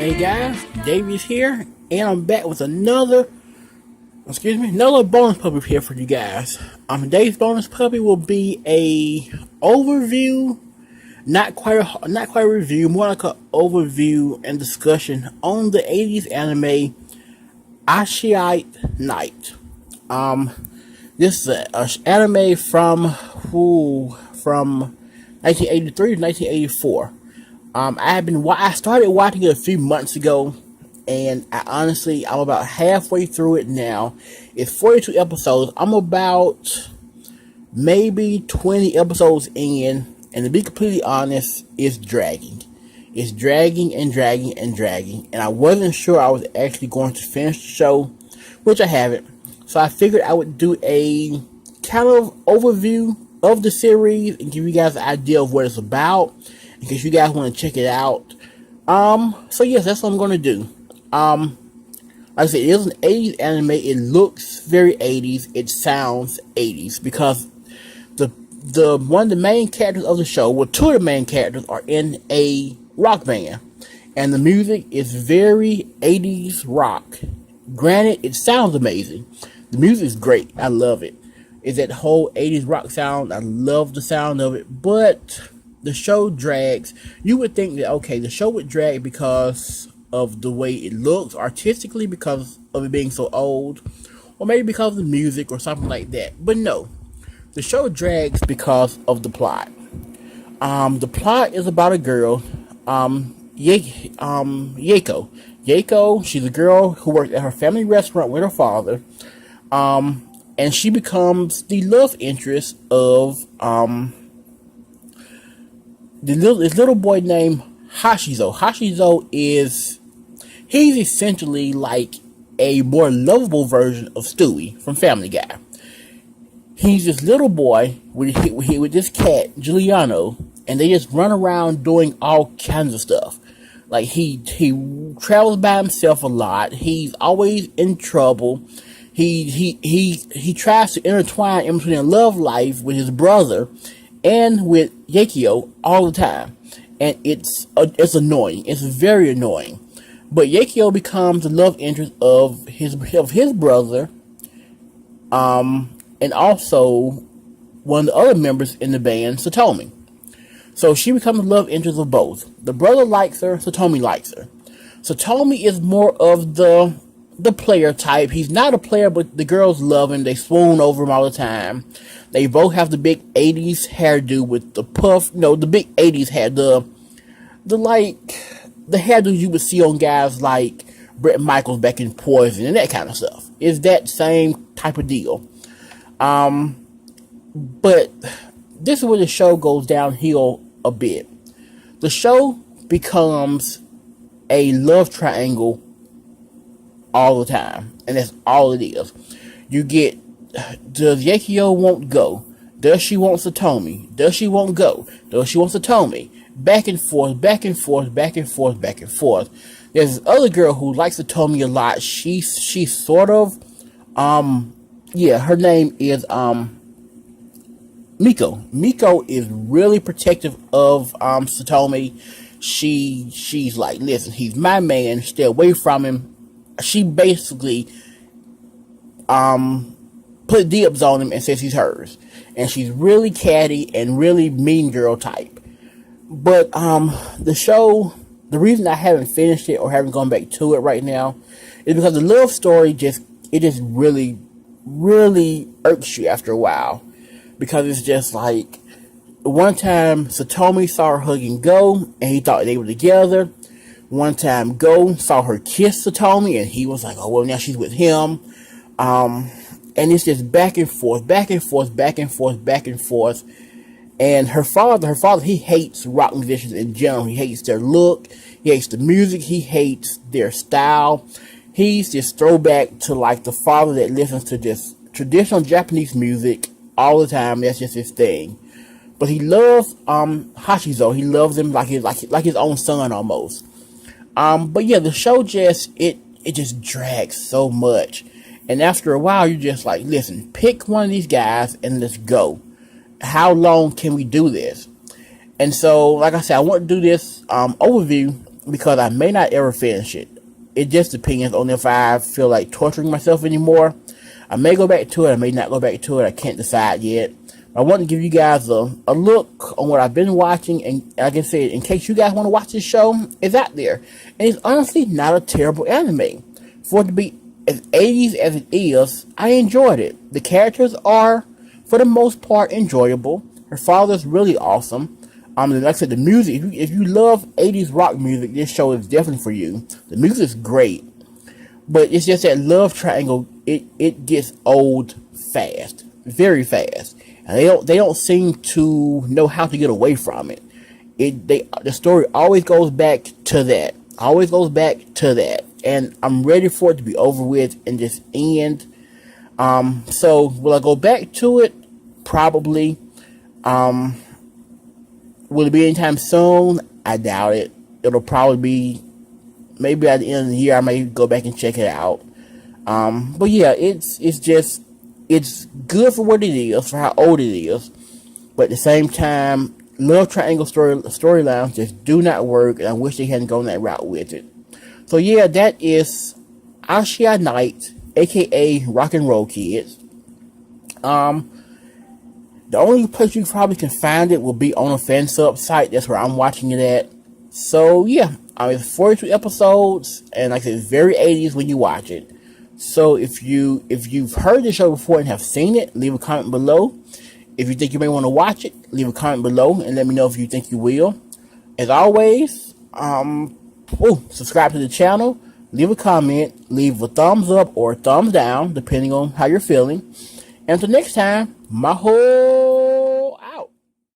Hey guys, Davey's here, and I'm back with another bonus puppy here for you guys. Today's bonus puppy will be a overview, not quite a review, more like an overview and discussion on the 80s anime Aishite Night. This is an anime from 1983 to 1984. I started watching it a few months ago, and I'm about halfway through it now. It's 42 episodes. I'm about maybe 20 episodes in, and to be completely honest, it's dragging. It's dragging and dragging and dragging, and I wasn't sure I was actually going to finish the show, which I haven't. So I figured I would do a kind of overview of the series and give you guys an idea of what it's about, in case you guys want to check it out. So yes, that's what I'm going to do. Like I said, it is an 80s anime. It looks very 80s. It sounds 80s because the one of the main characters of the show, well, two of the main characters are in a rock band, and the music is very 80s rock. Granted, it sounds amazing. The music is great. I love it. It's that whole 80s rock sound. I love the sound of it, but the show drags. You would think that, okay, the show would drag because of the way it looks artistically, because of it being so old, or maybe because of the music or something like that. But no, the show drags because of the plot. The plot is about a girl, Yako. Yako, she's a girl who works at her family restaurant with her father, and she becomes the love interest of this little boy named Hashizo. Hashizo he's essentially like a more lovable version of Stewie from Family Guy. He's this little boy with this cat, Giuliano, and they just run around doing all kinds of stuff. Like, he travels by himself a lot. He's always in trouble. He tries to intertwine in between a love life with his brother and with Yakio all the time, and it's annoying. It's very annoying. But Yakio becomes the love interest of his brother, and also one of the other members in the band, Satomi. So she becomes the love interest of both. The brother likes her. Satomi likes her. Satomi is more of the player type. He's not a player, but the girls love him. They swoon over him all the time. They both have the big 80s hairdo with the puff. No, the big 80s hair. The hairdo you would see on guys like Bret Michaels back in Poison and that kind of stuff. It's that same type of deal. But this is where the show goes downhill a bit. The show becomes a love triangle all the time, and that's all it is. You get, does Yakio won't go? Does she want Satomi? Does she won't go? Does she want Satomi? Back and forth, back and forth, back and forth, back and forth. There's this other girl who likes Satomi a lot. She's sort of, her name is Miko. Miko is really protective of Satomi. She's like, listen, he's my man. Stay away from him. She basically put dibs on him and says he's hers. And she's really catty and really mean girl type. But the show, the reason I haven't finished it or haven't gone back to it right now is because the love story just really, really irks you after a while. Because it's just like, one time Satomi saw her hugging Go and he thought they were together. One time Go saw her kiss Satomi and he was like, oh well, now she's with him. And it's just back and forth, back and forth, back and forth, back and forth. And her father, he hates rock musicians in general. He hates their look, he hates the music, he hates their style. He's just throwback to like the father that listens to just traditional Japanese music all the time. That's just his thing. But he loves Hashizo. He loves him like his own son almost. But yeah, the show just it just drags so much. And after a while, you're just like, listen, pick one of these guys and let's go. How long can we do this? And so, like I said, I want to do this overview because I may not ever finish it. It just depends on if I feel like torturing myself anymore. I may go back to it, I may not go back to it, I can't decide yet. I want to give you guys a look on what I've been watching, and like I said, in case you guys want to watch this show, it's out there. And it's honestly not a terrible anime. For it to be as 80s as it is, I enjoyed it. The characters are, for the most part, enjoyable. Her father's really awesome. Like I said, the music, if you love 80s rock music, this show is definitely for you. The music is great. But it's just that love triangle, it gets old fast. Very fast. And they don't seem to know how to get away from it. The story always goes back to that. Always goes back to that. And I'm ready for it to be over with and just end. So will I go back to it? Probably. Will it be anytime soon? I doubt it. It'll probably be maybe at the end of the year. I may go back and check it out. But yeah, it's good for what it is, for how old it is. But at the same time, love triangle storylines just do not work, and I wish they hadn't gone that route with it. So yeah, that is Aishite Night, aka Rock and Roll Kids. The only place you probably can find it will be on a fan sub site. That's where I'm watching it at. So yeah, it's 42 episodes, and like I said, it's very 80s when you watch it. So if you've heard the show before and have seen it, leave a comment below. If you think you may want to watch it, leave a comment below and let me know if you think you will. As always, subscribe to the channel, leave a comment, leave a thumbs up or a thumbs down, depending on how you're feeling. And until next time, maho!